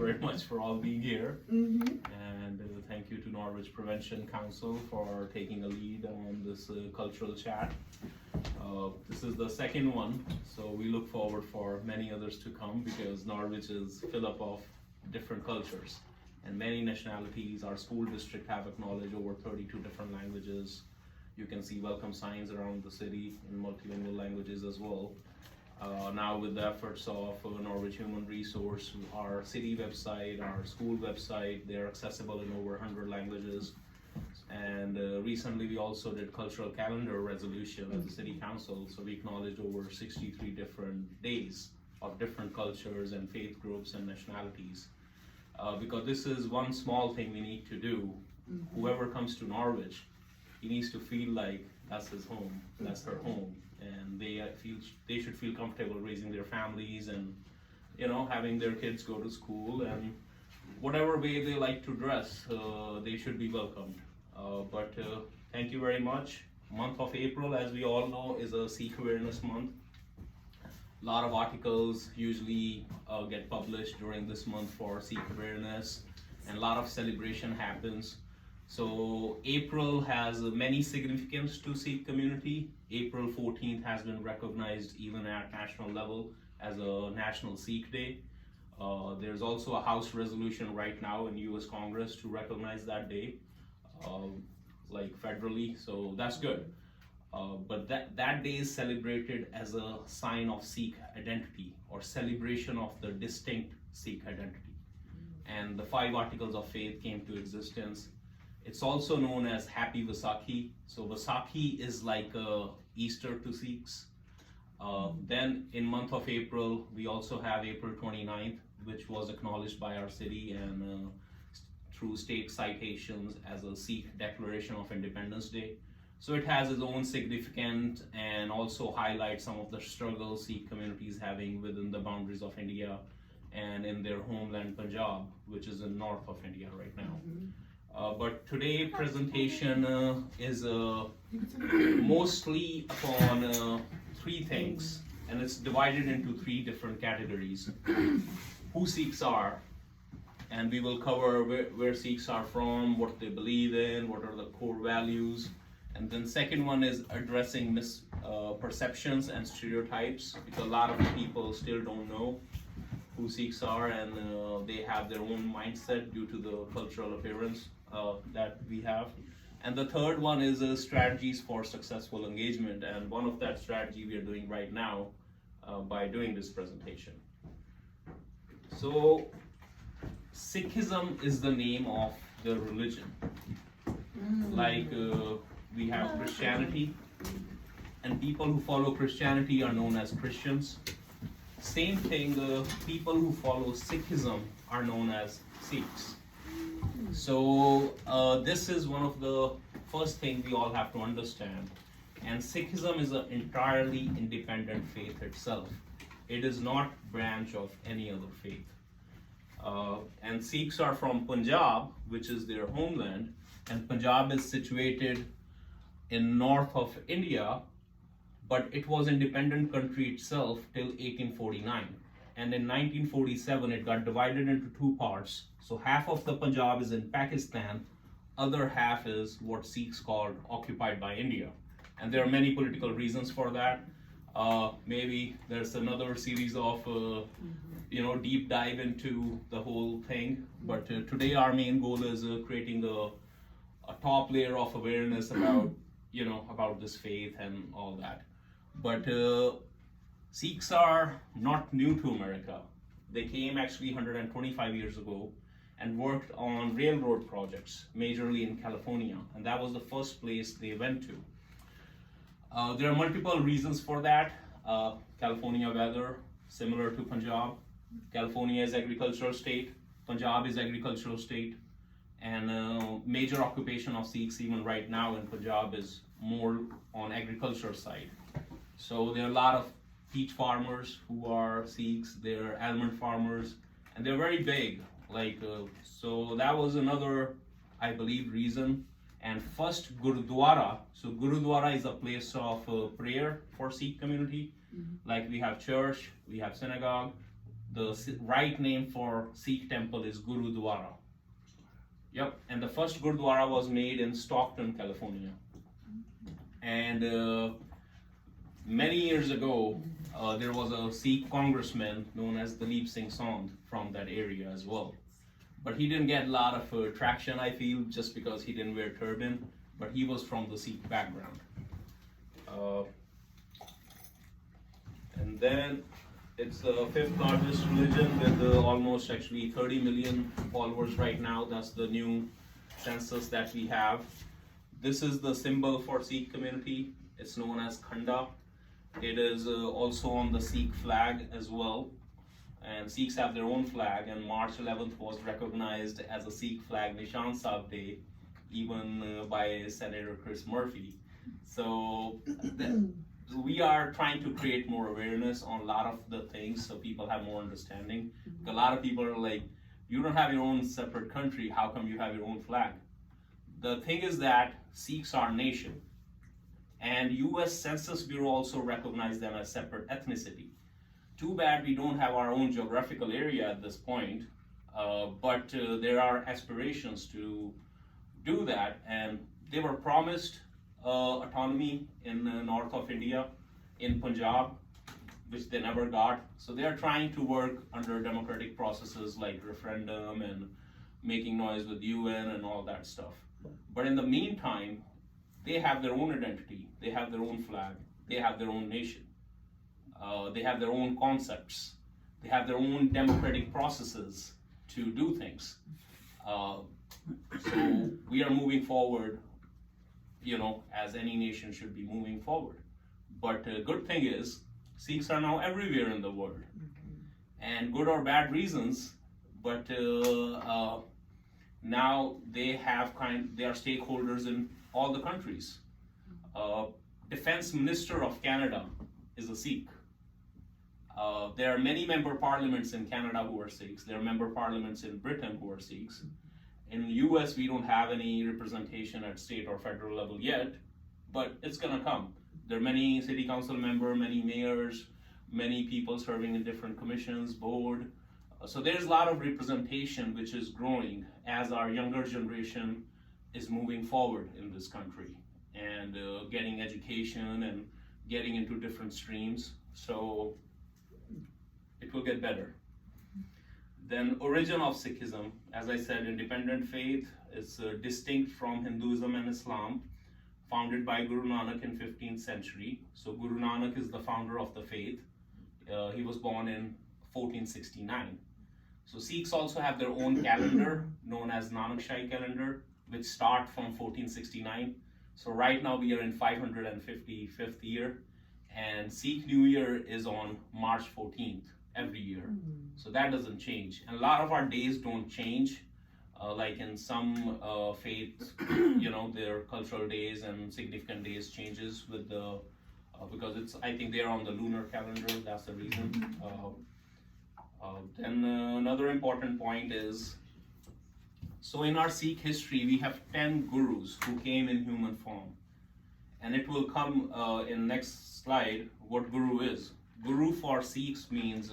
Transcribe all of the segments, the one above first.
very much for all being here. And thank you to Norwich Prevention Council for taking a lead on this cultural chat. This is the second one, so we look forward for many others to come because Norwich is filled up of different cultures and many nationalities. Our school district have acknowledged over 32 different languages. You can see welcome signs around the city in multilingual languages as well. Now with the efforts of Norwich Human Resource, our city website, our school website, they're accessible in over 100 languages. And recently we also did cultural calendar resolution as a city council, so we acknowledged over 63 different days of different cultures and faith groups and nationalities. Because this is one small thing we need to do. Whoever comes to Norwich, he needs to feel like that's his home, that's her home, and they should feel comfortable raising their families and having their kids go to school, and whatever way they like to dress, they should be welcomed. But thank you very much. Month of April, as we all know, is a Sikh Awareness Month. A lot of articles usually get published during this month for Sikh awareness, and a lot of celebration happens. So April has many significance to Sikh community. April 14th has been recognized even at national level as a National Sikh Day. There's also a House resolution right now in US Congress to recognize that day, like federally, so that's good. But that day is celebrated as a sign of Sikh identity or celebration of the distinct Sikh identity. And the 5 articles of faith came to existence. It's also known as Happy Vaisakhi. So Vaisakhi is like Easter to Sikhs. Then in month of April, we also have April 29th, which was acknowledged by our city and through state citations as a Sikh Declaration of Independence Day. So it has its own significance and also highlights some of the struggles Sikh communities having within the boundaries of India and in their homeland Punjab, which is in north of India right now. But today's presentation is mostly upon 3 things, and it's divided into 3 different categories. Who Sikhs are, and we will cover where Sikhs are from, what they believe in, what are the core values. And then second one is addressing misperceptions and stereotypes, because a lot of people still don't know who Sikhs are, and they have their own mindset due to the cultural appearance that we have. And the third one is strategies for successful engagement, and one of that strategy we are doing right now by doing this presentation. So Sikhism is the name of the religion. Like we have Christianity, and people who follow Christianity are known as Christians. Same thing, people who follow Sikhism are known as Sikhs. So this is one of the first things we all have to understand. And Sikhism is an entirely independent faith itself. It is not branch of any other faith. And Sikhs are from Punjab, which is their homeland, and Punjab is situated in north of India, but it was an independent country itself till 1849. And in 1947, it got divided into 2 parts. So half of the Punjab is in Pakistan, other half is what Sikhs called occupied by India. And there are many political reasons for that. Maybe there's another series of deep dive into the whole thing. But today our main goal is creating a top layer of awareness about about this faith and all that. But Sikhs are not new to America. They came actually 125 years ago and worked on railroad projects, majorly in California, and that was the first place they went to. There are multiple reasons for that. California weather, similar to Punjab. California is agricultural state, Punjab is agricultural state, and major occupation of Sikhs even right now in Punjab is more on agriculture side. So there are a lot of peach farmers who are Sikhs, they're almond farmers, and they're very big. So that was another, I believe, reason. And first Gurudwara, so Gurudwara is a place of prayer for Sikh community. Like we have church, we have synagogue, The right name for Sikh temple is Gurudwara. Yep, and the first Gurudwara was made in Stockton, California. And many years ago, there was a Sikh congressman known as Dalip Singh Sandh from that area as well. But he didn't get a lot of traction, I feel, just because he didn't wear turban, but he was from the Sikh background. And then it's the fifth largest religion with almost actually 30 million followers right now. That's the new census that we have. This is the symbol for Sikh community. It's known as Khanda. It is also on the Sikh flag as well. And Sikhs have their own flag, and March 11th was recognized as a Sikh flag Nishan Sahib Day, even by Senator Chris Murphy. So we are trying to create more awareness on a lot of the things so people have more understanding. A lot of people are like, you don't have your own separate country, how come you have your own flag? The thing is that Sikhs are a nation, and US Census Bureau also recognized them as separate ethnicity. Too bad we don't have our own geographical area at this point, but there are aspirations to do that, and they were promised autonomy in the north of India, in Punjab, which they never got. So they are trying to work under democratic processes like referendum and making noise with UN and all that stuff. But in the meantime, they have their own identity, they have their own flag, they have their own nation, they have their own concepts, they have their own democratic processes to do things. So we are moving forward, as any nation should be moving forward. But good thing is, Sikhs are now everywhere in the world, and good or bad reasons, but now they are stakeholders in all the countries. Defense Minister of Canada is a Sikh. There are many member parliaments in Canada who are Sikhs. There are member parliaments in Britain who are Sikhs. In the US, we don't have any representation at state or federal level yet, but it's gonna come. There are many city council members, many mayors, many people serving in different commissions, board. So there's a lot of representation which is growing as our younger generation is moving forward in this country and getting education and getting into different streams. So it will get better. Then origin of Sikhism, as I said, independent faith. Is distinct from Hinduism and Islam, founded by Guru Nanak in 15th century. So Guru Nanak is the founder of the faith. He was born in 1469. So Sikhs also have their own calendar known as Nanak calendar, which start from 1469. So right now we are in 555th year, and Sikh New Year is on March 14th every year. So that doesn't change. And a lot of our days don't change. Like in some faiths, their cultural days and significant days changes with the, because I think they're on the lunar calendar, that's the reason. Then another important point is, so in our Sikh history, we have 10 gurus who came in human form. And it will come in next slide what guru is. Guru for Sikhs means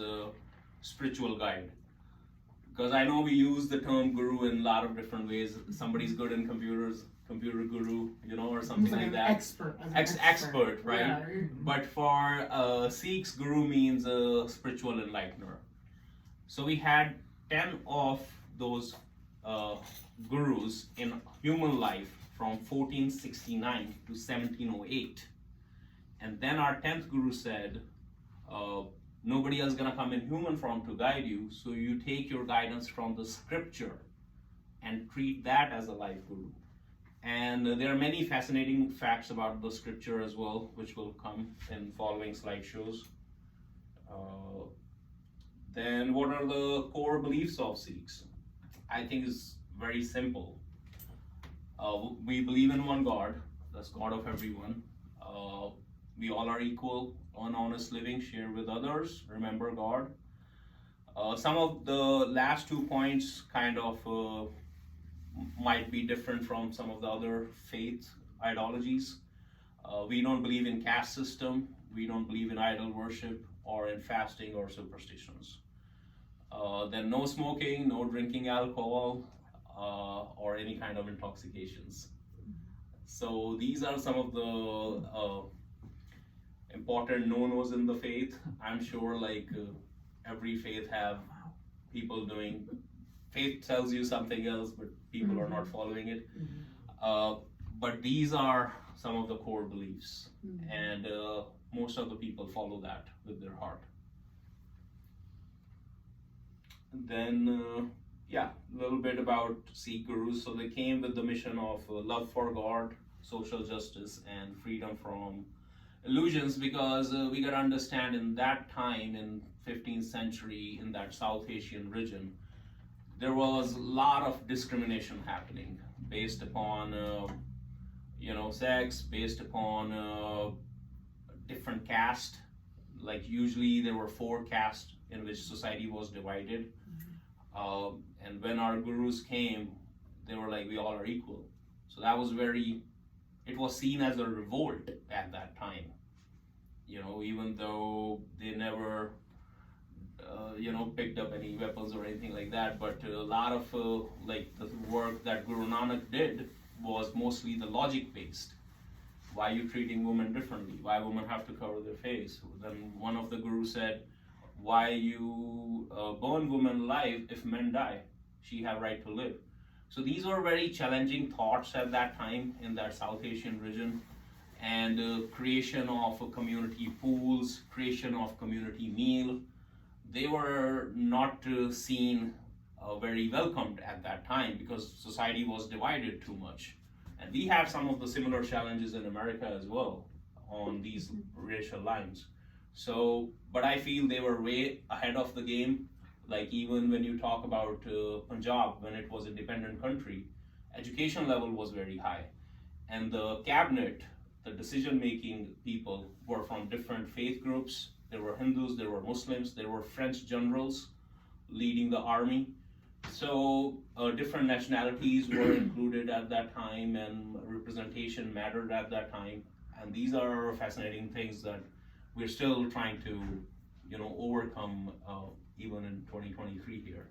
spiritual guide. Because I know we use the term guru in a lot of different ways. Somebody's good in computers, computer guru, or something like that. Expert, right? Yeah. But for Sikhs, guru means a spiritual enlightener. So we had 10 of those gurus in human life from 1469 to 1708. And then our 10th guru said, nobody else is gonna come in human form to guide you, so you take your guidance from the scripture and treat that as a life guru. And there are many fascinating facts about the scripture as well, which will come in following slideshows. Then what are the core beliefs of Sikhs? I think it's very simple. We believe in one God, that's God of everyone. We all are equal, on honest living, share with others, remember God. Some of the last 2 points kind of might be different from some of the other faith ideologies. We don't believe in caste system, we don't believe in idol worship or in fasting or superstitions. Then no smoking, no drinking alcohol, or any kind of intoxications. So these are some of the important no-nos in the faith. I'm sure every faith have people doing, faith tells you something else, but people are not following it. But these are some of the core beliefs, and most of the people follow that with their heart. Then, yeah, a little bit about Sikh gurus. So they came with the mission of love for God, social justice, and freedom from illusions, because we got to understand in that time, in 15th century, in that South Asian region, there was a lot of discrimination happening based upon sex, based upon different caste. Like usually there were 4 castes in which society was divided. And when our gurus came, they were like, we all are equal. So that was it was seen as a revolt at that time. Even though they never, picked up any weapons or anything like that, but a lot of the work that Guru Nanak did was mostly the logic based. Why are you treating women differently? Why women have to cover their face? Then one of the gurus said, why you burn women alive if men die? She have right to live. So these were very challenging thoughts at that time in that South Asian region, and creation of community pools, creation of community meal. They were not seen very welcomed at that time because society was divided too much. And we have some of the similar challenges in America as well on these racial lines. So, but I feel they were way ahead of the game. Like even when you talk about Punjab, when it was independent country, education level was very high. And the cabinet, the decision-making people were from different faith groups. There were Hindus, there were Muslims, there were French generals leading the army. So different nationalities were included at that time, and representation mattered at that time. And these are fascinating things that we're still trying to, overcome even in 2023 here,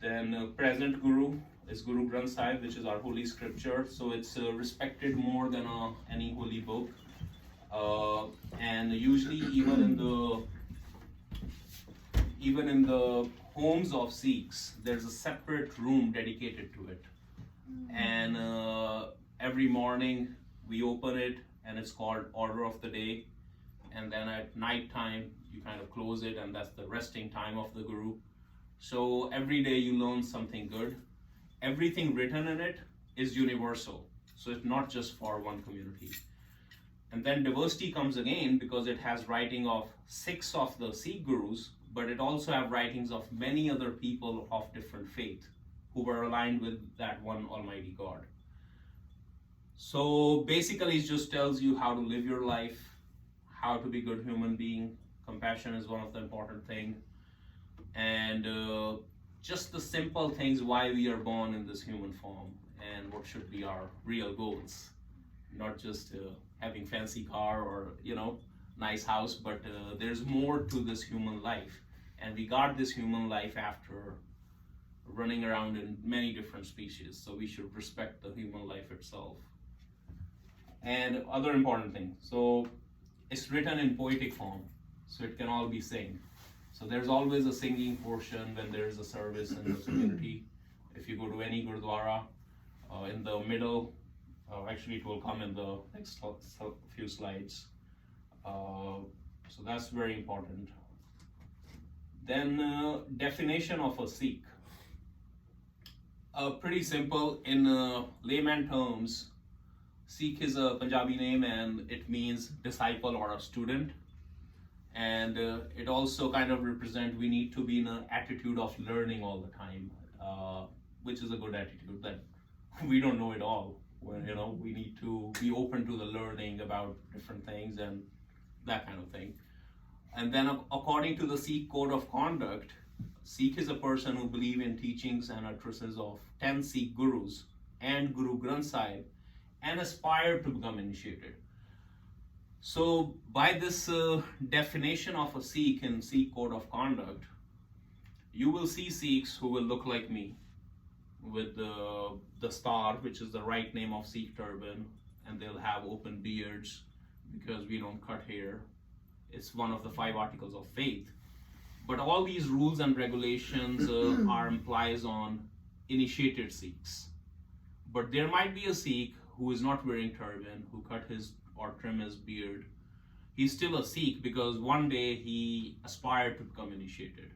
Then present Guru is Guru Granth Sahib, which is our holy scripture. So it's respected more than any holy book. And usually even in the homes of Sikhs, there's a separate room dedicated to it. And every morning we open it, and it's called Order of the Day. And then at night time, you kind of close it, and that's the resting time of the Guru. So every day you learn something good. Everything written in it is universal. So it's not just for one community. And then diversity comes again because it has writing of 6 of the Sikh Gurus, but it also have writings of many other people of different faith who were aligned with that one Almighty God. So basically it just tells you how to live your life, how to be a good human being. Compassion is one of the important things. And just the simple things why we are born in this human form and what should be our real goals. Not just having fancy car or, nice house, but there's more to this human life. And we got this human life after running around in many different species. So we should respect the human life itself. And other important thing, so it's written in poetic form, so it can all be sing. So there's always a singing portion when there is a service in the community. If you go to any Gurdwara, in the middle, actually it will come in the next few slides. So that's very important. Then definition of a Sikh. Pretty simple in layman terms. Sikh is a Punjabi name and it means disciple or a student. And it also kind of represents we need to be in an attitude of learning all the time, which is a good attitude that we don't know it all. When, we need to be open to the learning about different things and that kind of thing. And then according to the Sikh code of conduct, Sikh is a person who believes in teachings and utterances of 10 Sikh gurus and Guru Granth Sahib and aspire to become initiated. So by this definition of a Sikh in Sikh Code of Conduct, you will see Sikhs who will look like me with the star, which is the right name of Sikh turban, and they'll have open beards because we don't cut hair. It's one of the 5 articles of faith. But all these rules and regulations are implies on initiated Sikhs. But there might be a Sikh who is not wearing turban, who cut his or trim his beard. He's still a Sikh because one day he aspired to become initiated.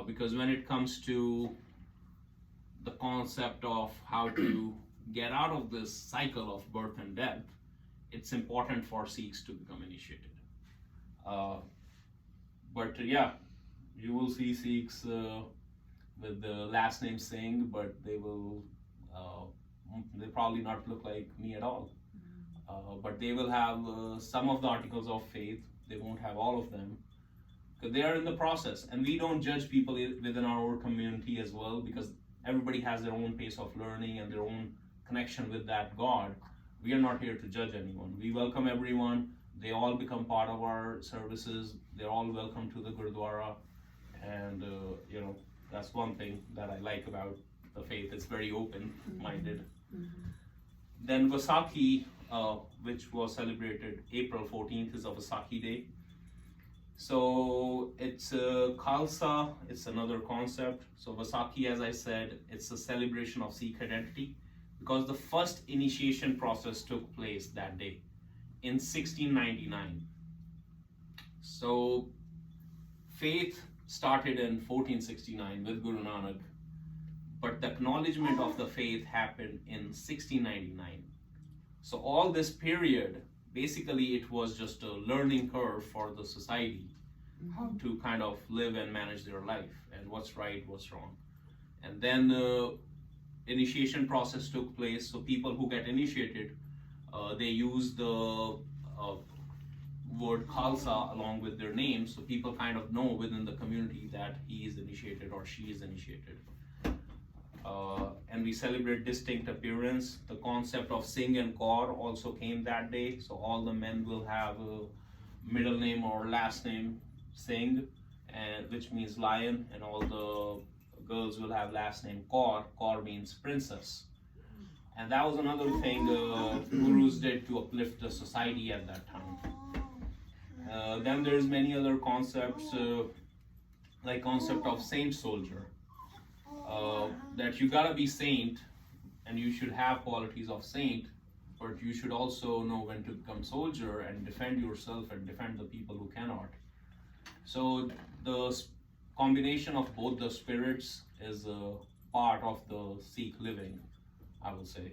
Because when it comes to the concept of how to get out of this cycle of birth and death, it's important for Sikhs to become initiated. But yeah, you will see Sikhs with the last name Singh, but they probably not look like me at all. But they will have some of the articles of faith. They won't have all of them because they are in the process, and we don't judge people within our community as well, because everybody has their own pace of learning and their own connection with that God. We are not here to judge anyone. We welcome everyone. They all become part of our services. They're all welcome to the Gurdwara, and that's one thing that I like about the faith. It's very open-minded. Then Vaisakhi, which was celebrated April 14th, is a Vaisakhi day. So it's Khalsa, it's another concept. So Vaisakhi, as I said, it's a celebration of Sikh identity because the first initiation process took place that day in 1699. So faith started in 1469 with Guru Nanak, but the acknowledgement of the faith happened in 1699. So all this period, basically it was just a learning curve for the society, how to kind of live and manage their life and what's right, what's wrong. And then initiation process took place. So people who get initiated, they use the word Khalsa along with their name, so people kind of know within the community that he is initiated or she is initiated. And we celebrate distinct appearance. The concept of Singh and Kaur also came that day. So all the men will have a middle name or last name Singh, and which means lion, and all the girls will have last name Kaur. Kaur means princess. And that was another thing gurus did to uplift the society at that time. Then there's many other concepts, like concept of saint soldier. That you gotta be saint, and you should have qualities of saint, but you should also know when to become soldier and defend yourself and defend the people who cannot. So the combination of both the spirits is a part of the Sikh living, I would say.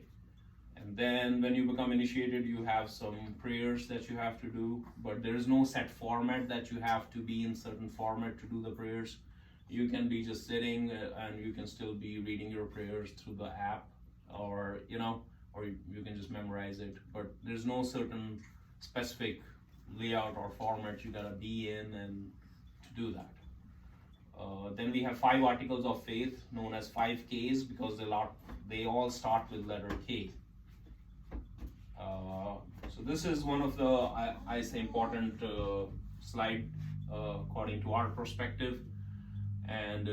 And then when you become initiated, you have some prayers that you have to do, but there is no set format that you have to be in certain format to do the prayers. You can be just sitting and you can still be reading your prayers through the app, or you can just memorize it. But there's no certain specific layout or format you gotta be in and to do that. Then we have 5 articles of faith known as 5 Ks because they all start with letter K. So this is one of the I say important slide according to our perspective. And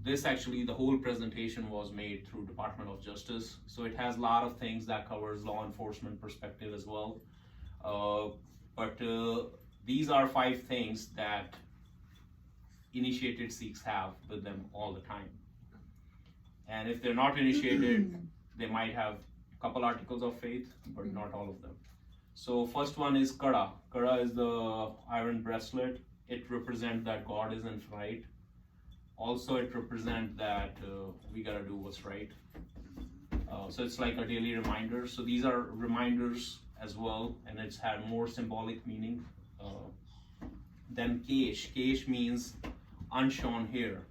this actually, the whole presentation was made through Department of Justice. So it has a lot of things that covers law enforcement perspective as well. But these are 5 things that initiated Sikhs have with them all the time. And if they're not initiated, they might have a couple articles of faith, but not all of them. So first one is Kada. Kada is the iron bracelet. It represents that God is in flight. Also, it represents that we gotta do what's right. So it's like a daily reminder. So these are reminders as well, and it's had more symbolic meaning. Then Kesh. Kesh means unshorn hair,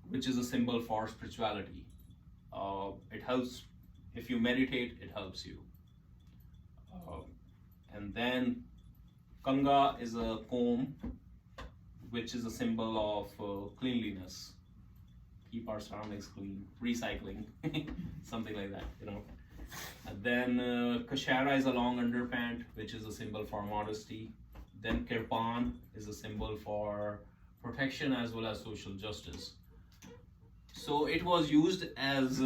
which is a symbol for spirituality. It helps, if you meditate, it helps you. And then Kanga is a comb, which is a symbol of cleanliness. Keep our surroundings clean, recycling, something like that, And then Kashara is a long underpant, which is a symbol for modesty. Then Kirpan is a symbol for protection as well as social justice. So it was used as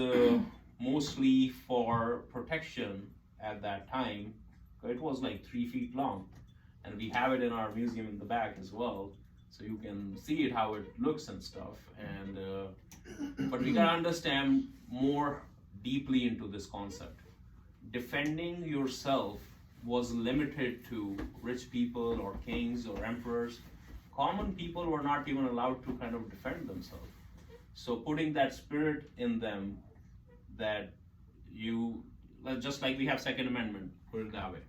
mostly for protection at that time. It was like 3 feet long, and we have it in our museum in the back as well, so you can see it how it looks and stuff. And but we gotta understand more deeply into this concept. Defending yourself was limited to rich people or kings or emperors. Common people were not even allowed to kind of defend themselves. So putting that spirit in them, that you, just like we have Second Amendment, put it that way.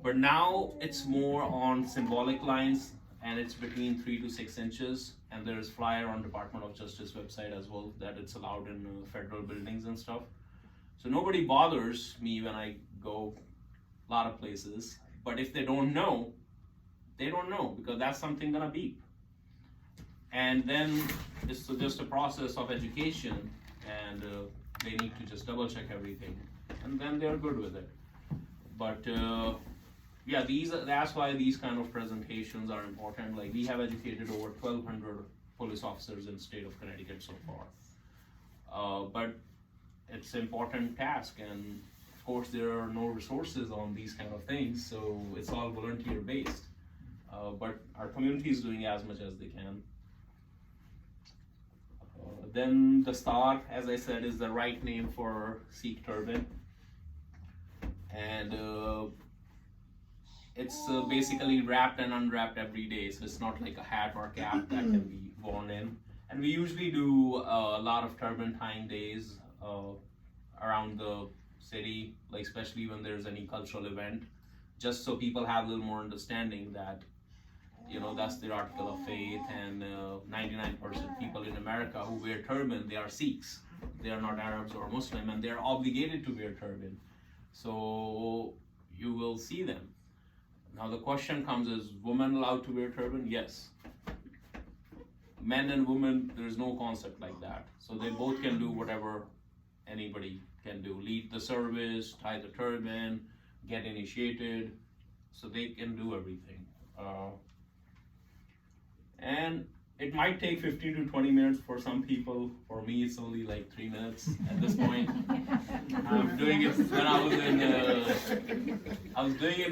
But now it's more on symbolic lines, and it's between 3 to 6 inches, and there's flyer on Department of Justice website as well that it's allowed in federal buildings and stuff. So nobody bothers me when I go a lot of places, but if they don't know, they don't know, because that's something gonna beep. And then it's just a process of education, and they need to just double check everything, and then they're good with it. But yeah, that's why these kind of presentations are important. Like, we have educated over 1,200 police officers in the state of Connecticut so far. But it's an important task, and of course there are no resources on these kind of things, so it's all volunteer based. But our community is doing as much as they can. Then the star, as I said, is the right name for Sikh turban, and it's basically wrapped and unwrapped every day, so it's not like a hat or cap that can be worn in. And we usually do a lot of turban tying days around the city, like especially when there's any cultural event, just so people have a little more understanding that, you know, that's the article of faith, and 99% people in America who wear turban, they are Sikhs. They are not Arabs or Muslim, and they're obligated to wear turban. So you will see them. Now the question comes, is women allowed to wear turban? Yes. Men and women, there is no concept like that. So they both can do whatever anybody can do. Lead the service, tie the turban, get initiated. So they can do everything. And it might take 15 to 20 minutes for some people. For me, it's only like 3 minutes at this point. I'm doing it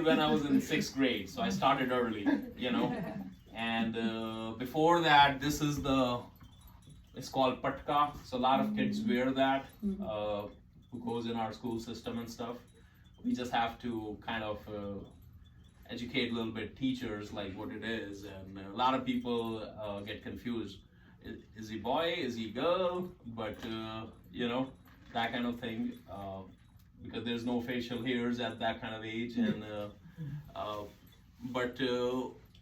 when I was in 6th grade, so I started early, you know. And before that, it's called patka. So a lot of kids wear that, who goes in our school system and stuff. We just have to kind of educate a little bit teachers like what it is, and a lot of people get confused. Is he boy? Is he girl? But you know, that kind of thing, because there's no facial hairs at that kind of age, and but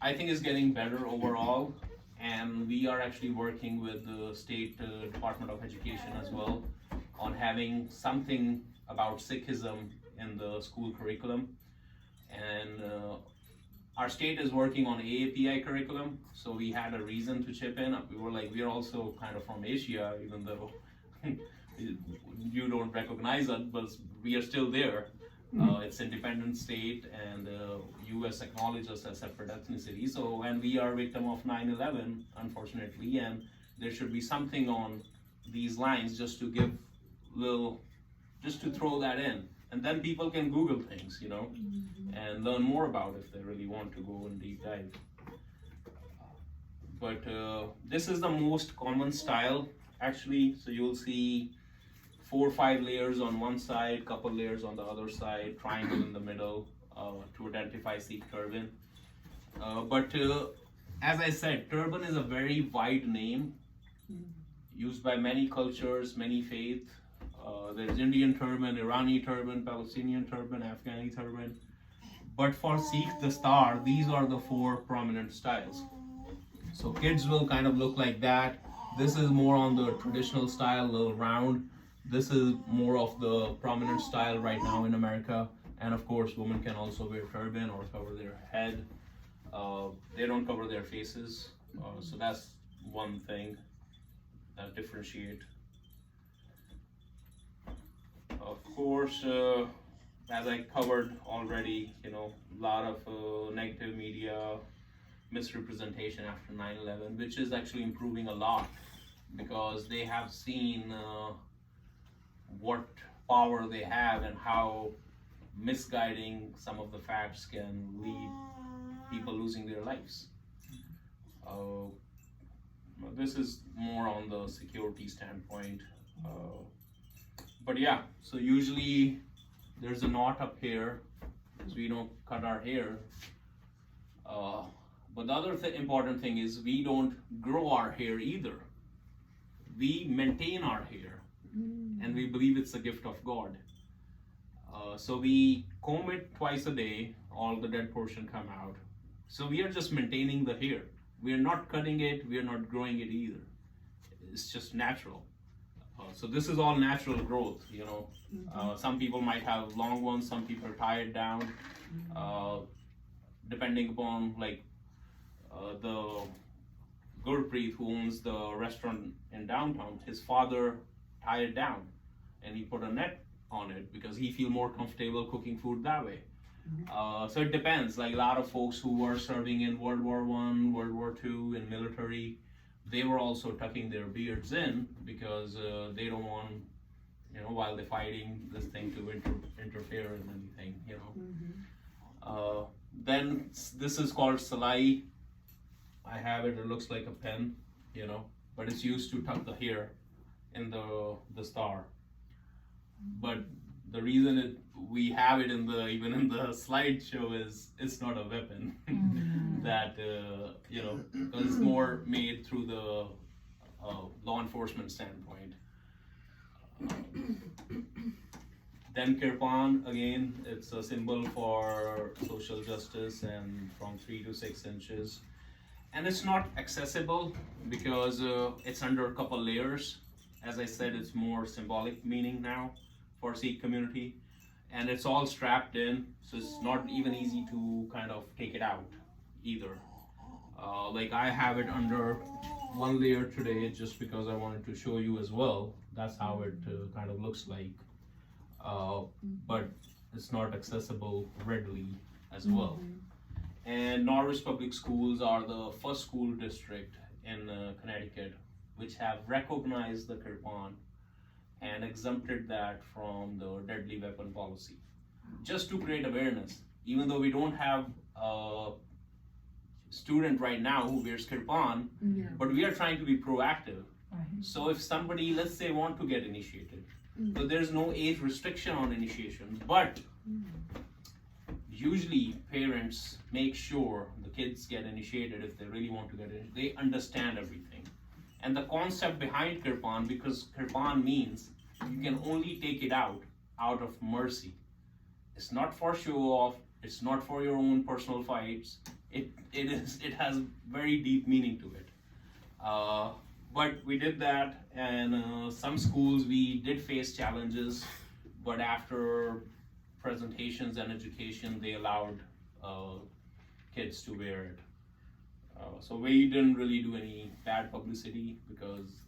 I think it's getting better overall, and we are actually working with the state Department of Education as well on having something about Sikhism in the school curriculum. And our state is working on AAPI curriculum, so we had a reason to chip in. We were like, we're also kind of from Asia, even though you don't recognize us, but we are still there. It's independent state, and US acknowledges us as separate ethnicity. So, and we are victim of 9/11, unfortunately, and there should be something on these lines just to give just to throw that in. And then people can Google things, you know, and learn more about it if they really want to go in deep dive. But this is the most common style, actually. So you'll see 4 or 5 layers on one side, couple layers on the other side, triangle in the middle to identify Sikh turban. But as I said, turban is a very wide name used by many cultures, many faiths. There's Indian turban, Irani turban, Palestinian turban, Afghani turban. But for Sikh, the star, these are the 4 prominent styles. So kids will kind of look like that. This is more on the traditional style, a little round. This is more of the prominent style right now in America. And of course, women can also wear turban or cover their head. They don't cover their faces. So that's one thing that differentiates. Of course, as I covered already, a lot of negative media misrepresentation after 9/11, which is actually improving a lot because they have seen what power they have and how misguiding some of the facts can lead people losing their lives. Uh, this is more on the security standpoint. But yeah, so usually there's a knot up here because we don't cut our hair. But the other important thing is we don't grow our hair either. We maintain our hair and we believe it's a gift of God. So we comb it twice a day, all the dead portion come out. So we are just maintaining the hair. We are not cutting it, we are not growing it either. It's just natural. So this is all natural growth, Some people might have long ones, some people tie it down, depending upon the Gurpreet who owns the restaurant in downtown, his father tied it down and he put a net on it because he feel more comfortable cooking food that way. So it depends. Like a lot of folks who were serving in World War I, World War II in military, they were also tucking their beards in because they don't want, while they're fighting, this thing to interfere in anything, Then this is called salai. I have it. It looks like a pen, but it's used to tuck the hair in the star. But the reason we have it even in the slideshow is it's not a weapon. That because it's more made through the law enforcement standpoint. Then kirpan, again, it's a symbol for social justice and from 3 to 6 inches. And it's not accessible because it's under a couple layers. As I said, it's more symbolic meaning now for Sikh community. And it's all strapped in, so it's not even easy to kind of take it out either. Like I have it under one layer today just because I wanted to show you as well. That's how it kind of looks like. But it's not accessible readily as well. And Norwich Public Schools are the first school district in Connecticut which have recognized the kirpan and exempted that from the deadly weapon policy. Just to create awareness, even though we don't have a student right now who wears kirpan, but we are trying to be proactive. So if somebody, let's say, want to get initiated, so there's no age restriction on initiation, but usually parents make sure the kids get initiated if they really want to get it. They understand everything. And the concept behind kirpan, because kirpan means you can only take it out of mercy. It's not for show off, it's not for your own personal fights. It has very deep meaning to it. But we did that, and some schools we did face challenges, but after presentations and education, they allowed kids to wear it. So we didn't really do any bad publicity because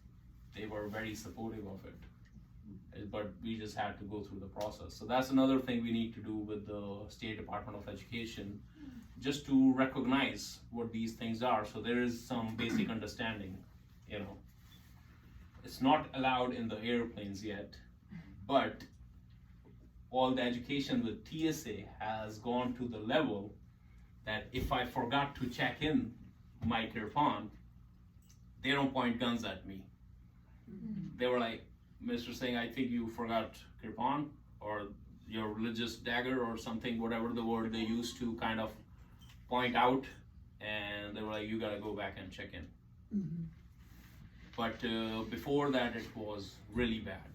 they were very supportive of it. But we just had to go through the process. So that's another thing we need to do with the State Department of Education, just to recognize what these things are. So there is some basic understanding, It's not allowed in the airplanes yet, but all the education with TSA has gone to the level that if I forgot to check in my kirpan, they don't point guns at me. They were like, Mr. Singh, I think you forgot kirpan or your religious dagger or something, whatever the word they used to kind of point out, and they were like, you gotta go back and check in. But before that, it was really bad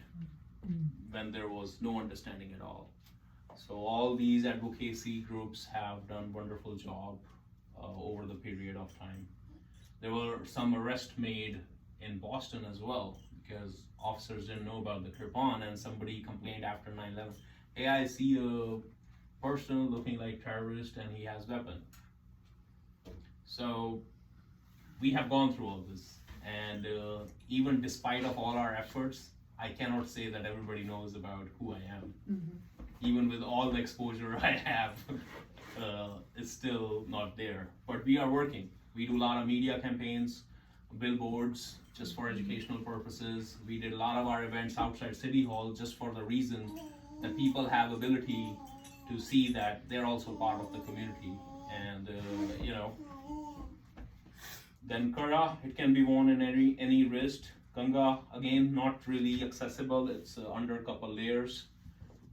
when there was no understanding at all. So all these advocacy groups have done wonderful job over the period of time. There were some arrests made in Boston as well because officers didn't know about the kirpan, and somebody complained after 9/11, hey, I see a person looking like terrorist and he has weapon. So we have gone through all this, and even despite of all our efforts, I cannot say that everybody knows about who I am. Even with all the exposure I have, it's still not there. But we are working. We do a lot of media campaigns, billboards, just for educational purposes. We did a lot of our events outside City Hall just for the reason that people have ability to see that they're also part of the community. And, then Kara, it can be worn in any wrist. Kanga, again, not really accessible. It's under a couple layers,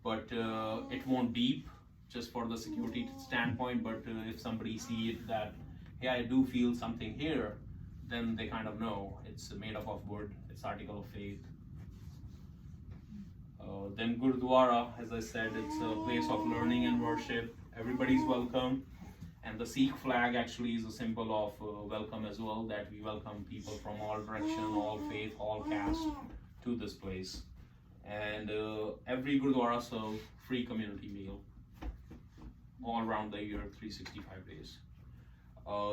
but it won't beep just for the security standpoint. But if somebody see it that, hey, I do feel something here, then they kind of know. It's made up of wood. It's article of faith. Then Gurdwara, as I said, it's a place of learning and worship. Everybody's welcome. And the Sikh flag actually is a symbol of welcome as well, that we welcome people from all direction, all faith, all caste to this place. And every Gurdwara serves free community meal all around the year, 365 days.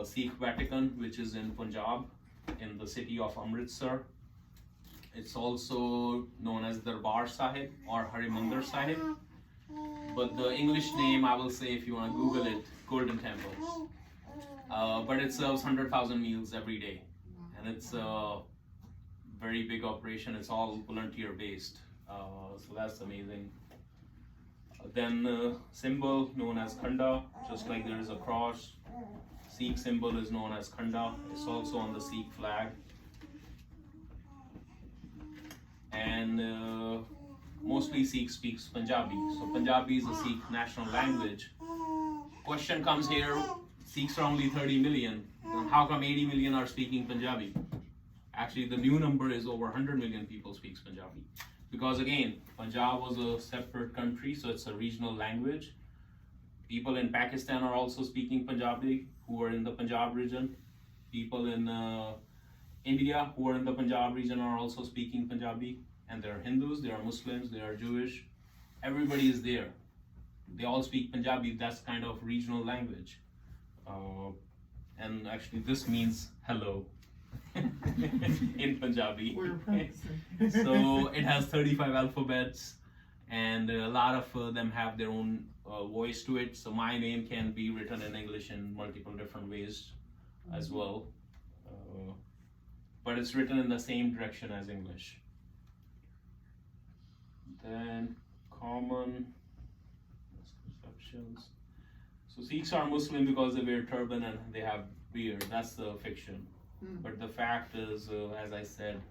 Sikh Vatican, which is in Punjab, in the city of Amritsar. It's also known as Darbar Sahib or Harimandir Sahib. But the English name, I will say, if you want to Google it, Golden Temple. But it serves 100,000 meals every day. And it's a very big operation. It's all volunteer based. So that's amazing. Then symbol known as Khanda, just like there is a cross. Sikh symbol is known as Khanda. It's also on the Sikh flag. And mostly Sikh speaks Punjabi. So Punjabi is a Sikh national language. Question comes here, Sikhs are only 30 million. Then how come 80 million are speaking Punjabi? Actually, the new number is over 100 million people speaks Punjabi. Because again, Punjab was a separate country, so it's a regional language. People in Pakistan are also speaking Punjabi, who are in the Punjab region. People in India, who are in the Punjab region, are also speaking Punjabi. And there are Hindus, there are Muslims, there are Jewish. Everybody is there. They all speak Punjabi. That's kind of regional language. And actually this means hello in Punjabi. So it has 35 alphabets, and a lot of them have their own voice to it. So my name can be written in English in multiple different ways as well. But it's written in the same direction as English. Then common misconceptions. So Sikhs are Muslim because they wear turban and they have beard. That's the fiction. But the fact is, as I said,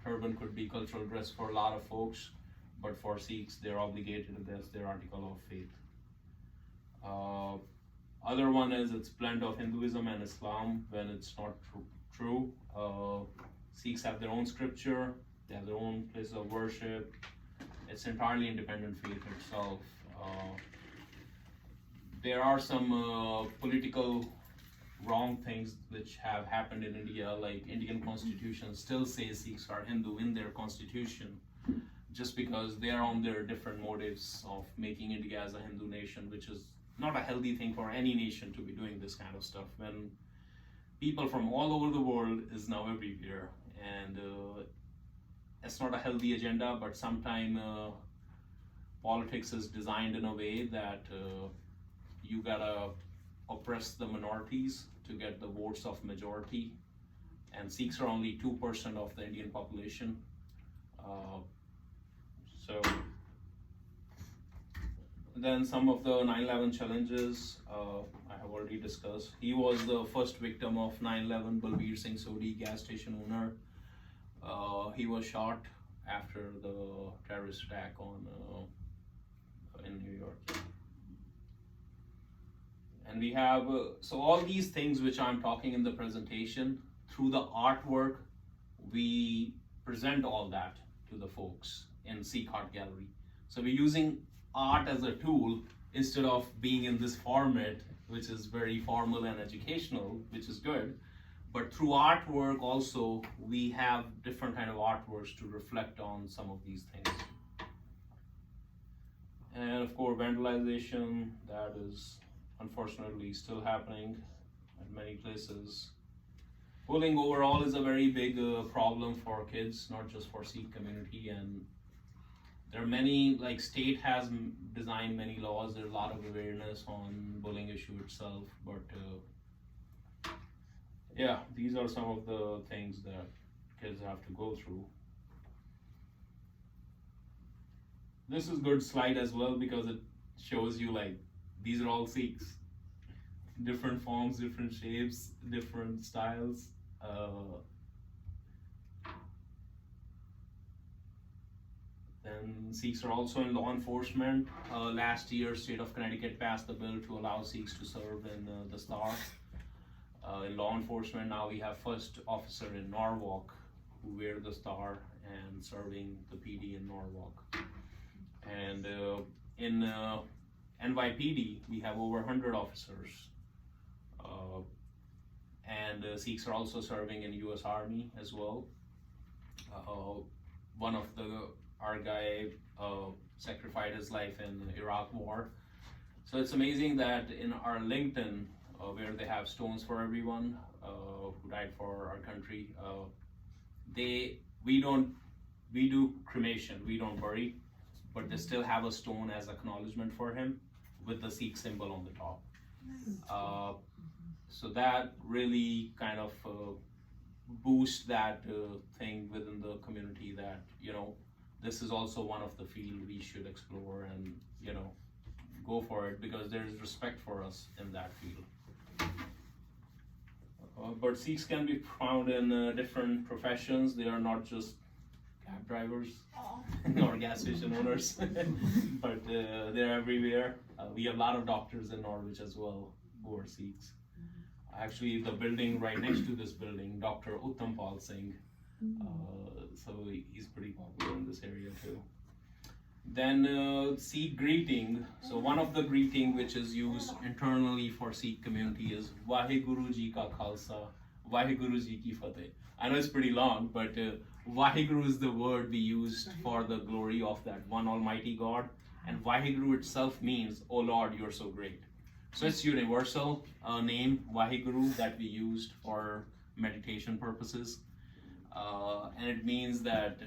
turban could be cultural dress for a lot of folks, but for Sikhs, they're obligated. That's their article of faith. Other one is it's blend of Hinduism and Islam when it's not true. Sikhs have their own scripture. They have their own place of worship. It's entirely independent faith itself. There are some political wrong things which have happened in India, like Indian constitution still says Sikhs are Hindu in their constitution, just because they are on their different motives of making India as a Hindu nation, which is not a healthy thing for any nation to be doing this kind of stuff when people from all over the world is now everywhere. And it's not a healthy agenda, but sometimes politics is designed in a way that you gotta oppress the minorities to get the votes of majority. And Sikhs are only 2% of the Indian population. So then some of the 9/11 challenges I have already discussed. He was the first victim of 9/11, Balbir Singh Sodhi, gas station owner. He was shot after the terrorist attack on in New York. And we have, so all these things which I'm talking in the presentation, through the artwork, we present all that to the folks in Sikh Art Gallery. So we're using art as a tool instead of being in this format, which is very formal and educational, which is good. But through artwork also, we have different kind of artworks to reflect on some of these things. And of course, vandalization, that is unfortunately still happening at many places. Bullying overall is a very big problem for kids, not just for Sikh community, and there are many, like state has designed many laws. There's a lot of awareness on bullying issue itself, but yeah, these are some of the things that kids have to go through. This is good slide as well because it shows you like these are all Sikhs, different forms, different shapes, different styles. Then Sikhs are also in law enforcement. Last year, state of Connecticut passed the bill to allow Sikhs to serve in the STAR. In law enforcement, now we have first officer in Norwalk who wear the STAR and serving the PD in Norwalk. And in NYPD, we have over 100 officers. And Sikhs are also serving in US Army as well. One of our guy sacrificed his life in the Iraq war. So it's amazing that in our LinkedIn, where they have stones for everyone who died for our country, we do cremation, we don't bury, but they still have a stone as acknowledgement for him with the Sikh symbol on the top. So that really kind of boosts that thing within the community that, you know, this is also one of the field we should explore and, you know, go for it because there is respect for us in that field. But Sikhs can be found in different professions. They are not just cab drivers or gas station owners, but they're everywhere. We have a lot of doctors in Norwich as well who are Sikhs. Actually, the building right next to this building, Dr. Uttam Pal Singh, so he's pretty popular in this area too. Then Sikh greeting. So one of the greeting which is used internally for Sikh community is Vaheguru Ji Ka Khalsa, Vaheguru Ji Ki Fateh. I know it's pretty long, but Vaheguru is the word we used for the glory of that one Almighty God, and Vaheguru itself means, "Oh Lord, you're so great." So it's universal name, Vaheguru, that we used for meditation purposes. And it means that,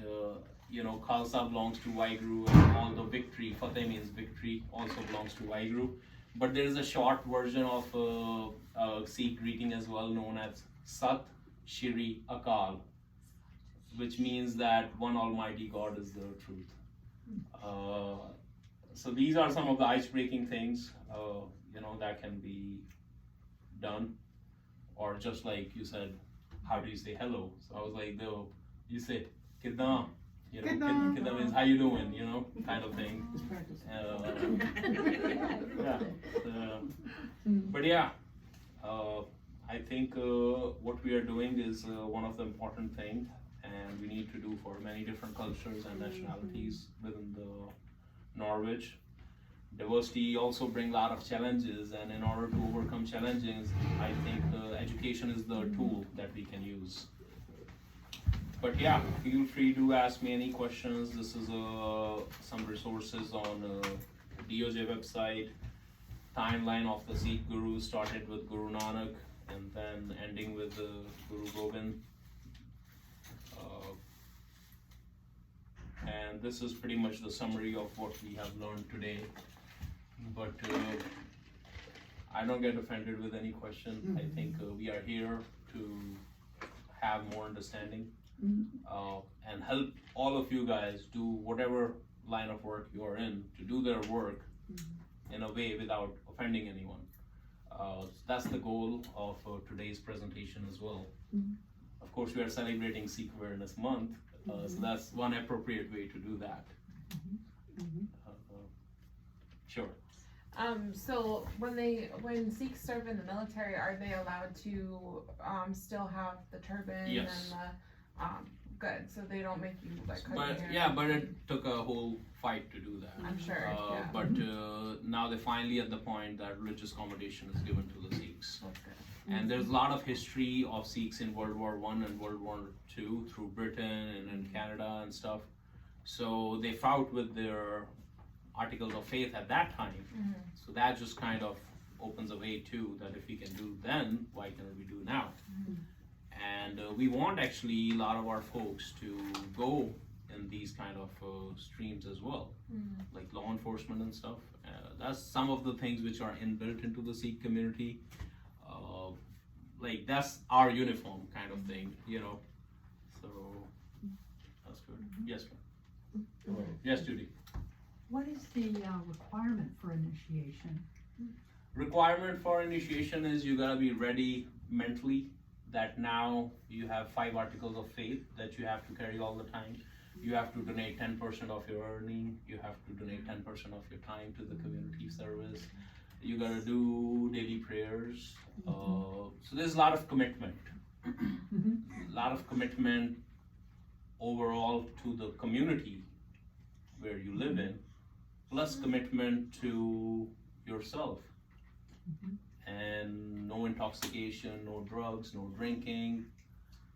you know, Khalsa belongs to Vaheguru and all the victory, Fateh means victory, also belongs to Vaheguru. But there is a short version of Sikh greeting as well known as Sat Shri Akal, which means that one Almighty God is the truth. So these are some of the ice-breaking things, you know, that can be done. Or just like you said, how do you say hello? So I was like, you say Kidan, you know, Kidan means how you doing, you know, kind of thing. But yeah, I think what we are doing is one of the important things, and we need to do for many different cultures and nationalities within the Norwich. Diversity also brings a lot of challenges, and in order to overcome challenges, I think education is the tool that we can use. But yeah, feel free to ask me any questions. This is some resources on DOJ website. Timeline of the Sikh Guru started with Guru Nanak and then ending with Guru Gobind. And this is pretty much the summary of what we have learned today. But I don't get offended with any question. I think we are here to have more understanding and help all of you guys do whatever line of work you are in to do their work in a way without offending anyone. That's the goal of today's presentation as well. Of course, we are celebrating Sikh Awareness Month, so that's one appropriate way to do that. Sure. So when Sikhs serve in the military, are they allowed to still have the turban? Yes. And the good, so they don't make you like cut your hair? Yeah, but it took a whole fight to do that. I'm sure. Yeah. But now they're finally at the point that religious accommodation is given to the Sikhs. That's good. And there's a lot of history of Sikhs in World War I and World War II through Britain and in Canada and stuff. So they fought with their articles of faith at that time. So that just kind of opens a way too, that if we can do then, why can't we do now? And we want actually a lot of our folks to go in these kind of streams as well, like law enforcement and stuff. That's some of the things which are inbuilt into the Sikh community. Like that's our uniform kind of thing, you know. So that's good. Yes, ma'am. Yes, Judy. What is the requirement for initiation? Requirement for initiation is you gotta be ready mentally, that now you have 5 articles of faith that you have to carry all the time. You have to donate 10% of your earning. You have to donate 10% of your time to the community service. You gotta do daily prayers. So there's a lot of commitment. A lot of commitment overall to the community where you live in, plus commitment to yourself. And no intoxication, no drugs, no drinking.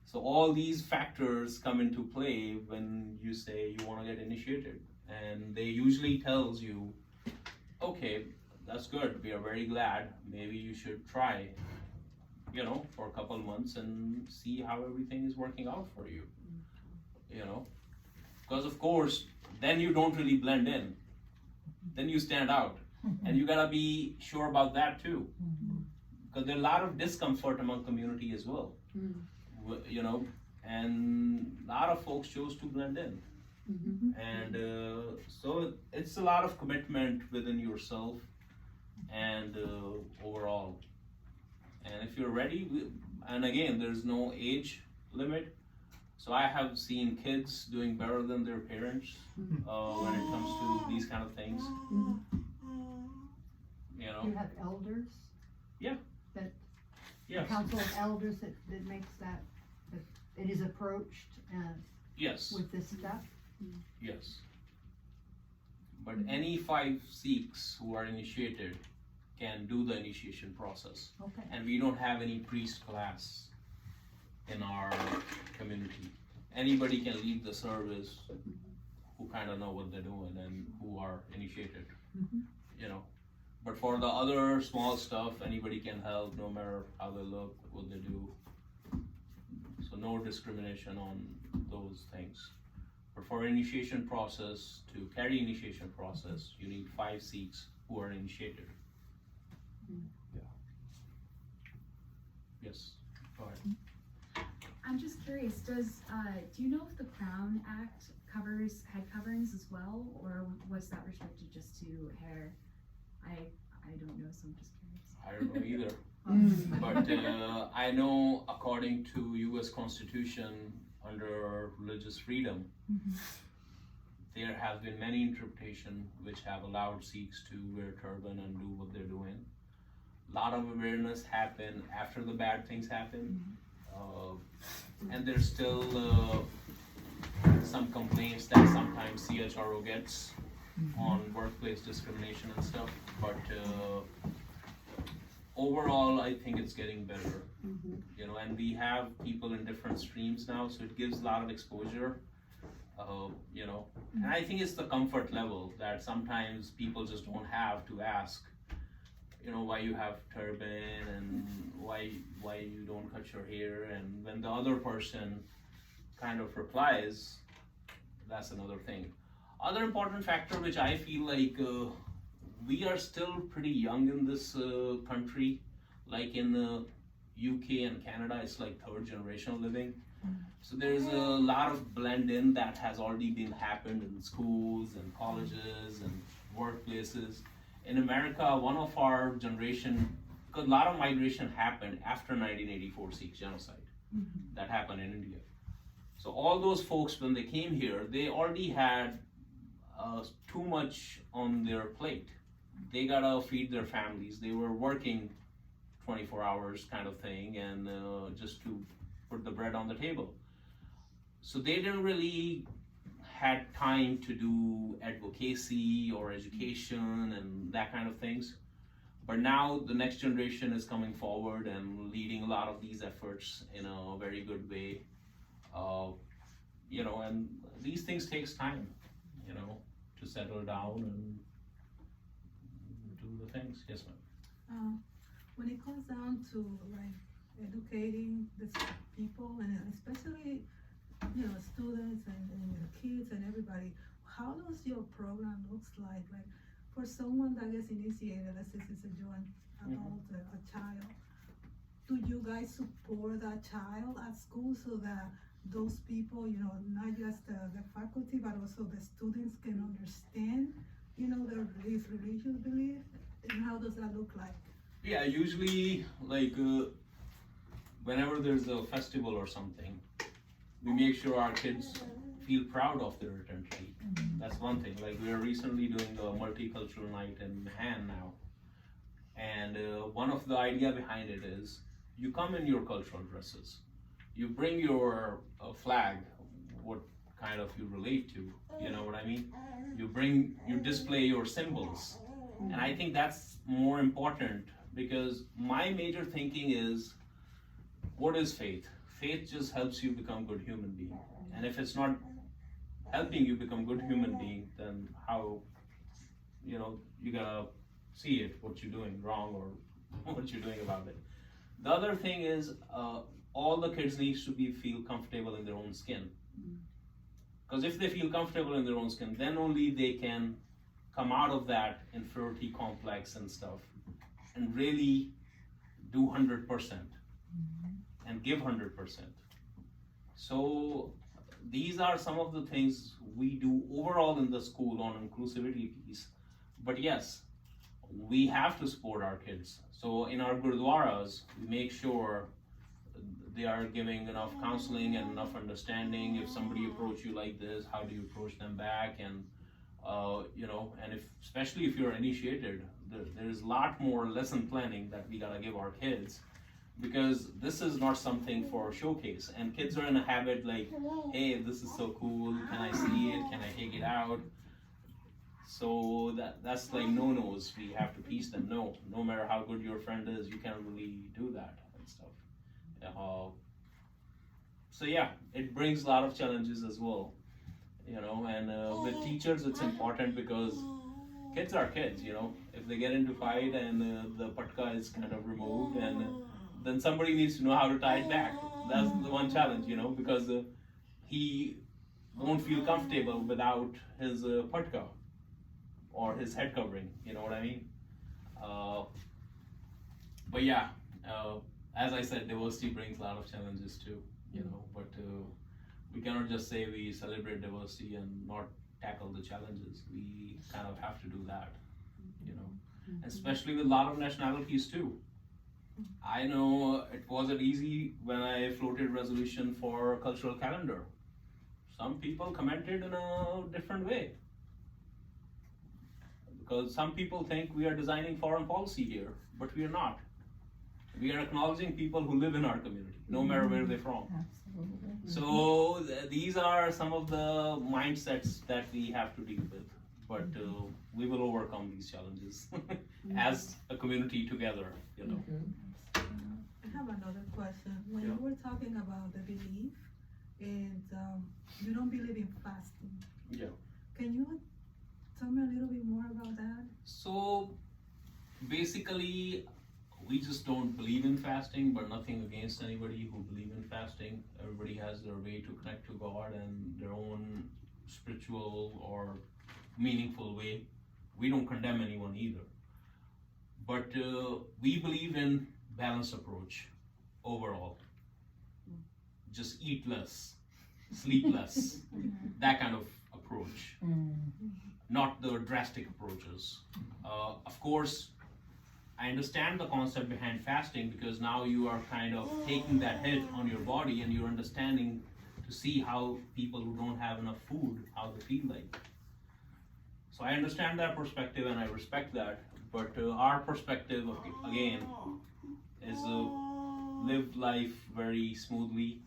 So all these factors come into play when you say you want to get initiated. And they usually tells you, okay, that's good, we are very glad, maybe you should try, you know, for a couple months and see how everything is working out for you, you know. Because of course, then you don't really blend in, then you stand out. And you gotta be sure about that too. Because there's a lot of discomfort among community as well, you know, and a lot of folks chose to blend in. And so it's a lot of commitment within yourself and overall. And if you're ready, and again, there's no age limit. So I have seen kids doing better than their parents when it comes to these kind of things. You know? You have elders? Yeah. That Yes. council of elders that makes that it is approached Yes. with this stuff? Yes. But any 5 Sikhs who are initiated can do the initiation process. Okay. And we don't have any priest class in our community. Anybody can lead the service who kind of know what they're doing and who are initiated, you know. But for the other small stuff, anybody can help, no matter how they look, what they do. So no discrimination on those things. But for initiation process, to carry initiation process, you need 5 Sikhs who are initiated. Yeah. Yes, go ahead. I'm just curious, do you know if the Crown Act covers head coverings as well, or was that restricted just to hair? I don't know, so I'm just curious. I don't know either. But I know according to US Constitution, under religious freedom, there have been many interpretations which have allowed Sikhs to wear turban and do what they're doing. A lot of awareness happened after the bad things happened. And there's still some complaints that sometimes CHRO gets on workplace discrimination and stuff, but overall I think it's getting better, you know, and we have people in different streams now, so it gives a lot of exposure, you know, and I think it's the comfort level that sometimes people just don't have to ask, you know, why you have turban and why you don't cut your hair, and when the other person kind of replies, that's another thing. Other important factor which I feel like we are still pretty young in this country, like in the UK and Canada, it's like 3rd generation living. So there's a lot of blend in that has already been happened in schools and colleges and workplaces. In America, one of our generation, because a lot of migration happened after 1984 Sikh genocide that happened in India. So all those folks, when they came here, they already had too much on their plate. They gotta feed their families. They were working 24 hours kind of thing, and just to put the bread on the table. So they didn't really had time to do advocacy or education and that kind of things. But now the next generation is coming forward and leading a lot of these efforts in a very good way. You know, and these things takes time, you know, to settle down and do the things. Yes, ma'am. When it comes down to like educating the people and especially, students and kids and everybody. How does your program looks like? Like for someone that gets initiated, let's say it's a young adult, a child, do you guys support that child at school so that those people, not just the faculty, but also the students can understand, his religious belief? And how does that look like? Yeah, usually, like, whenever there's a festival or something, we make sure our kids feel proud of their identity. That's one thing. Like, we are recently doing a multicultural night in Han now. And one of the idea behind it is, you come in your cultural dresses. You bring your flag, what kind of you relate to, you know what I mean? You display your symbols. And I think that's more important because my major thinking is, what is faith? Faith just helps you become good human being. And if it's not helping you become good human being, then how, you gotta see it, what you're doing wrong or what you're doing about it. The other thing is, all the kids needs to feel comfortable in their own skin. Because if they feel comfortable in their own skin, then only they can come out of that inferiority complex and stuff and really do 100% and give 100%. So these are some of the things we do overall in the school on inclusivity piece. But yes, we have to support our kids. So in our gurdwaras, we make sure they are giving enough counseling and enough understanding. If somebody approach you like this, how do you approach them back? And and especially if you're initiated, there's a lot more lesson planning that we gotta give our kids, because this is not something for showcase. And kids are in a habit like, hey, this is so cool. Can I see it? Can I take it out? So that's like no-nos. We have to teach them, no matter how good your friend is, you can't really do that and stuff. So yeah, it brings a lot of challenges as well, and with teachers it's important because kids are kids, if they get into fight and the patka is kind of removed, and then somebody needs to know how to tie it back. That's the one challenge, because he won't feel comfortable without his patka or his head covering, you know what I mean? But yeah, as I said, diversity brings a lot of challenges too, but we cannot just say we celebrate diversity and not tackle the challenges. We kind of have to do that, especially with a lot of nationalities too. I know it wasn't easy when I floated resolution for cultural calendar. Some people commented in a different way. Because some people think we are designing foreign policy here, but we are not. We are acknowledging people who live in our community, no matter where they're from. Absolutely. So these are some of the mindsets that we have to deal with, but we will overcome these challenges as a community together, I have another question. When Yeah. you were talking about the belief and you don't believe in fasting, Yeah. can you tell me a little bit more about that? So basically, we just don't believe in fasting, but nothing against anybody who believe in fasting. Everybody has their way to connect to God and their own spiritual or meaningful way. We don't condemn anyone either. But we believe in balanced approach overall. Just eat less, sleep less, that kind of approach. Not the drastic approaches. Of course, I understand the concept behind fasting because now you are kind of taking that hit on your body and you're understanding to see how people who don't have enough food, how they feel like. So I understand that perspective and I respect that, but our perspective, again, is live life very smoothly.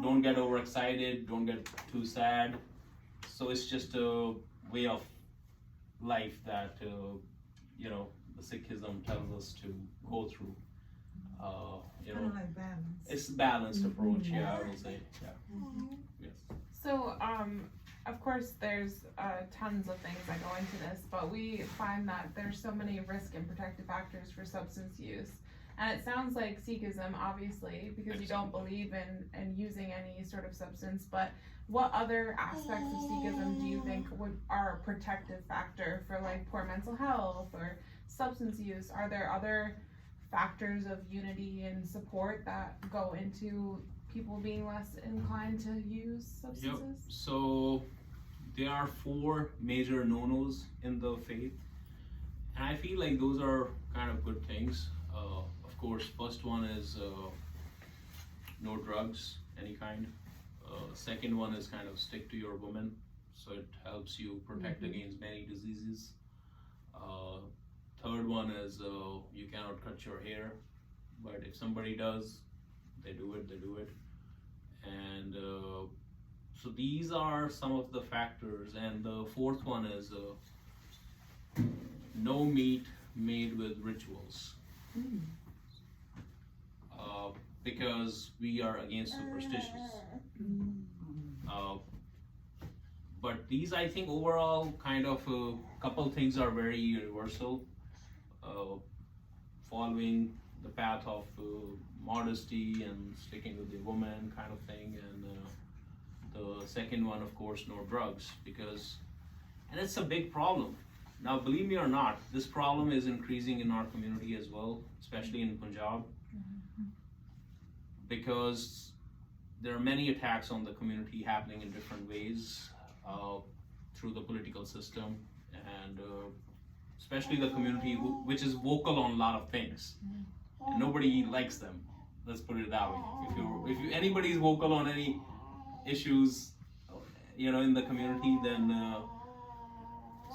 Don't get overexcited, don't get too sad. So it's just a way of life that, the Sikhism tells us to go through. Kind of like balance. It's a balanced approach, I would say. Yeah. Yes. So, of course, there's tons of things that go into this, but we find that there's so many risk and protective factors for substance use. And it sounds like Sikhism, obviously, because you don't believe in using any sort of substance, but what other aspects of Sikhism do you think are a protective factor for like poor mental health or substance use? Are there other factors of unity and support that go into people being less inclined to use substances? So there are 4 major no-nos in the faith, and I feel like those are kind of good things. Of course, first one is no drugs, any kind. Second one is kind of stick to your woman, so it helps you protect against many diseases. Third one is you cannot cut your hair, but if somebody does, they do it. And so these are some of the factors. And the fourth one is no meat made with rituals. Because we are against superstitions. But these, I think, overall, kind of a couple things are very universal. Following the path of modesty and sticking with the woman kind of thing. And the second one, of course, no drugs, and it's a big problem. Now, believe me or not, this problem is increasing in our community as well, especially in Punjab, because there are many attacks on the community happening in different ways through the political system, and especially the community which is vocal on a lot of things, and nobody likes them. Let's put it that way. If anybody is vocal on any issues, in the community, then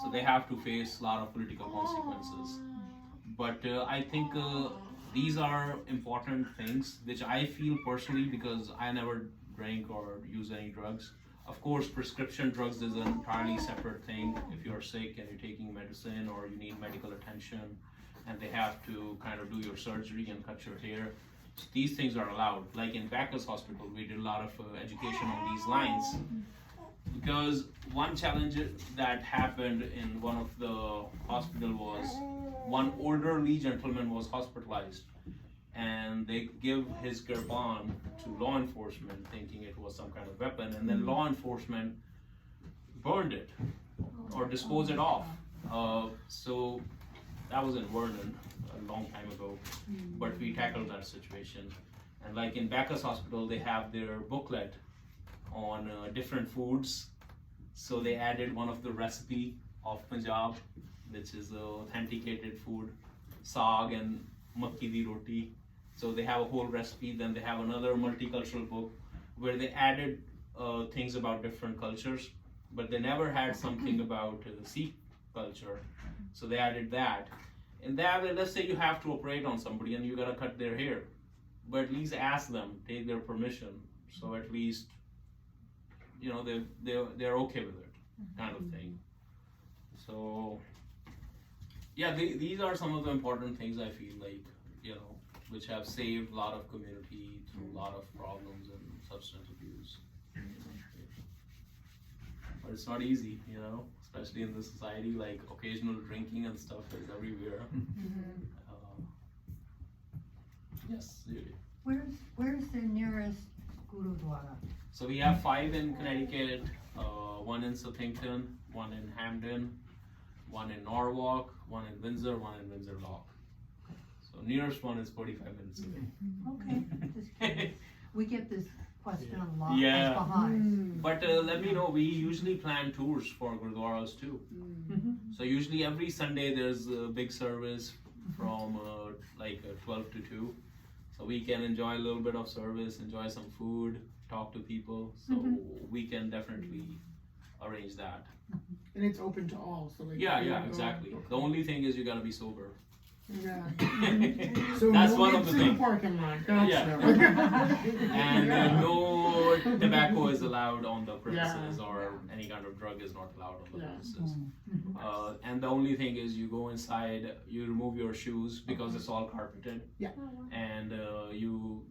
so they have to face a lot of political consequences. But I think these are important things, which I feel personally, because I never drank or use any drugs. Of course, prescription drugs is an entirely separate thing. If you're sick and you're taking medicine or you need medical attention, and they have to kind of do your surgery and cut your hair, so these things are allowed. Like in Bacchus Hospital, we did a lot of education on these lines, because one challenge that happened in one of the hospital was one elderly gentleman was hospitalized, and they give his kirpan to law enforcement thinking it was some kind of weapon, and then law enforcement burned it or disposed it off. So that was in Vernon a long time ago, but we tackled that situation. And like in Bacchus Hospital, they have their booklet on different foods. So they added one of the recipe of Punjab, which is authenticated food, saag and makki di roti. So they have a whole recipe. Then they have another multicultural book where they added things about different cultures, but they never had something about Sikh culture. So they added that. And that, let's say you have to operate on somebody and you gotta cut their hair, but at least ask them, take their permission. So at least, they're okay with it, kind of thing. So yeah, these are some of the important things I feel like, which have saved a lot of community through a lot of problems and substance abuse. But it's not easy, especially in this society, like occasional drinking and stuff is everywhere. Yes, really. Where's the nearest Gurudwara? So we have 5 in Connecticut, 1 in Southampton, 1 in Hamden, 1 in Norwalk, 1 in Windsor, 1 in Windsor Lock. So nearest one is 45 minutes away. Okay, just curious. We get this question a lot. Yeah. Behind. But let me know, we usually plan tours for Gurdwaras too. So usually every Sunday there's a big service from 12 to 2. So we can enjoy a little bit of service, enjoy some food, talk to people. So we can definitely arrange that. And it's open to all, so like Yeah, exactly. The only thing is you gotta be sober. Yeah. So That's no one of the nips in the things. parking lot. Yeah. Gotcha. And no tobacco is allowed on the premises, or any kind of drug is not allowed on the premises. And the only thing is you go inside, you remove your shoes because it's all carpeted. Yeah. And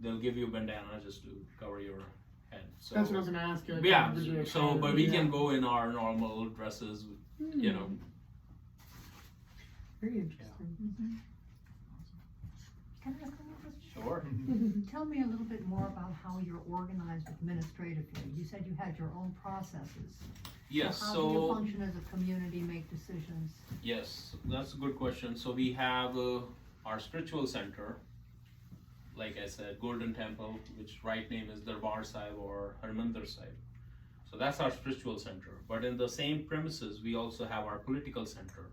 they'll give you a bandana just to cover your head. So That's what I was gonna ask you. yeah. So but we can go in our normal dresses, Very interesting. Can I ask one more question? Sure. Tell me a little bit more about how you're organized administratively. You said you had your own processes. Yes, How do you function as a community, make decisions? yes, that's a good question. So we have our spiritual center, like I said, Golden Temple, which right name is Darbar Sahib or Harmandir Sahib. So that's our spiritual center. But in the same premises, we also have our political center,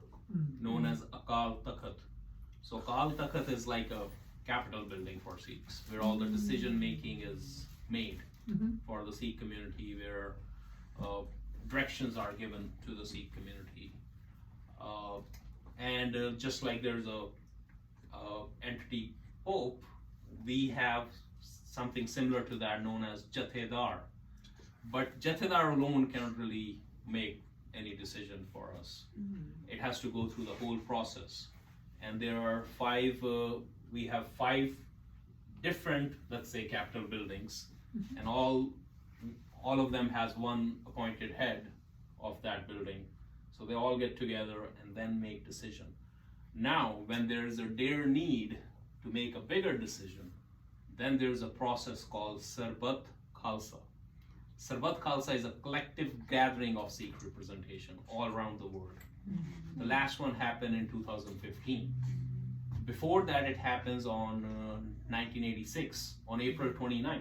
known as Akal Takht. So Akal Takht is like a capital building for Sikhs, where all the decision making is made for the Sikh community, where directions are given to the Sikh community. And just like there's a entity Pope, we have something similar to that known as Jathedar. But Jathedar alone cannot really make any decision for us. It has to go through the whole process. And there are we have five different, let's say, capital buildings, and all of them has one appointed head of that building. So they all get together and then make decision. Now, when there is a dire need to make a bigger decision, then there's a process called Sarbat Khalsa. Sarbat Khalsa is a collective gathering of Sikh representation all around the world. The last one happened in 2015. Before that, it happens on 1986, on April 29th,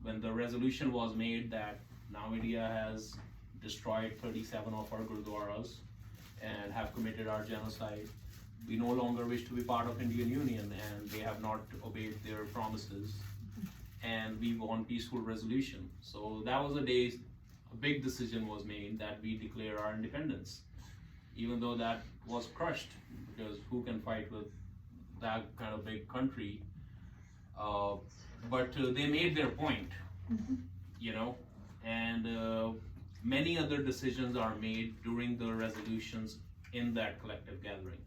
when the resolution was made that now India has destroyed 37 of our gurdwaras and have committed our genocide. We no longer wish to be part of Indian Union, and they have not obeyed their promises, and we want peaceful resolution. So that was a day a big decision was made that we declare our independence, even though that was crushed, because who can fight with that kind of big country? But they made their point, you know, and many other decisions are made during the resolutions in that collective gathering.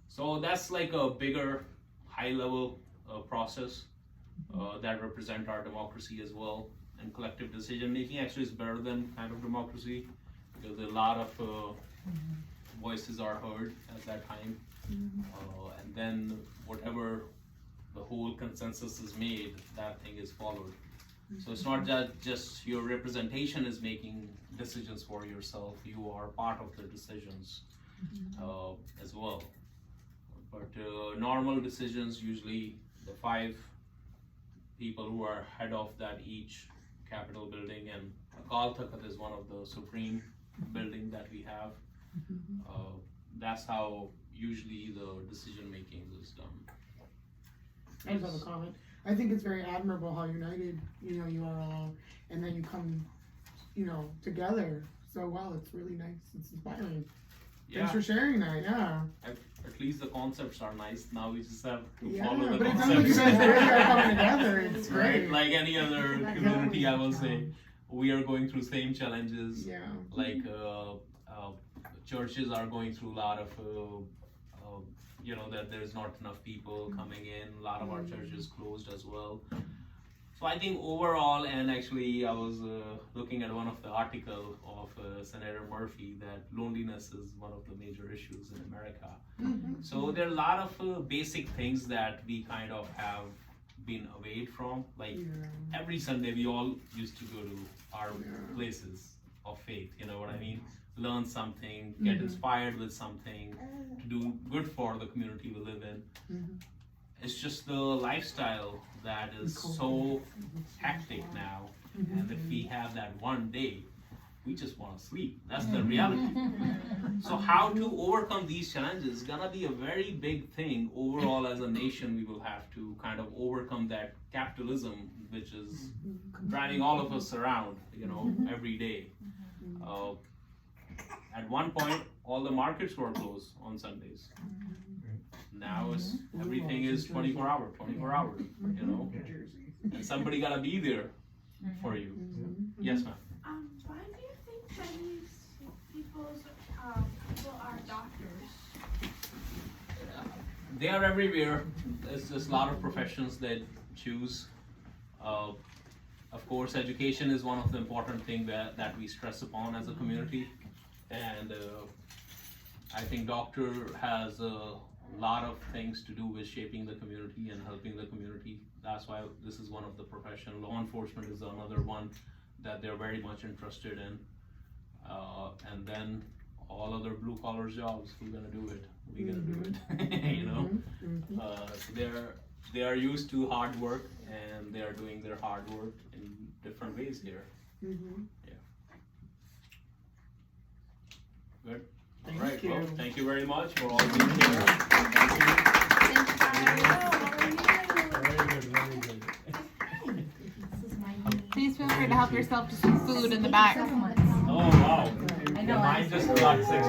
So that's like a bigger, high-level process that represent our democracy as well. And collective decision-making actually is better than kind of democracy, because a lot of voices are heard at that time. And then whatever the whole consensus is made, that thing is followed. So it's not that just your representation is making decisions for yourself, you are part of the decisions as well. But normal decisions, usually the five people who are head of that each capital building, and Akal Takht is one of the supreme building that we have. That's how usually the decision making is done. I just have a comment. I think it's very admirable how united, you are all, and then you come, together so well. It's really nice. It's inspiring. Yeah, Thanks for sharing that. Yeah. at least the concepts are nice. Now we just have to Yeah, follow the but it sounds like you concepts. guys really are coming together. It's Right? great. Like any other That community, I definitely will is a say, challenge. we are going through same challenges. Yeah. Like churches are going through a lot of that there's not enough people coming in. A lot of our churches closed as well. So I think overall, and actually I was looking at one of the article of Senator Murphy that loneliness is one of the major issues in America. So there are a lot of basic things that we kind of have been away from. Like every Sunday we all used to go to our places of faith, you know what I mean? Learn something, get inspired with something, to do good for the community we live in. It's just the lifestyle that is so hectic now, and if we have that one day, we just want to sleep. That's the reality. So how to overcome these challenges is gonna be a very big thing overall as a nation. We will have to kind of overcome that capitalism, which is driving all of us around, every day. At one point, all the markets were closed on Sundays. Now everything is 24 hours, New Jersey. and somebody gotta be there for you. Yes, ma'am. Why do you think Chinese people are doctors? They are everywhere. There's just a lot of professions that choose. Of course, education is one of the important things that we stress upon as a community, and I think doctor has lot of things to do with shaping the community and helping the community. That's why this is one of the profession. Law enforcement is another one that they're very much interested in. And then all other blue collar jobs, we're gonna do it. We're gonna do it. You know, so they are used to hard work, and they are doing their hard work in different ways here. Yeah. Good. All right. Well, thank you very much for all being here. Thank you. Very good. Very good. Please feel free to help yourself to some food in the back. Oh wow. I know. Mine just got 6.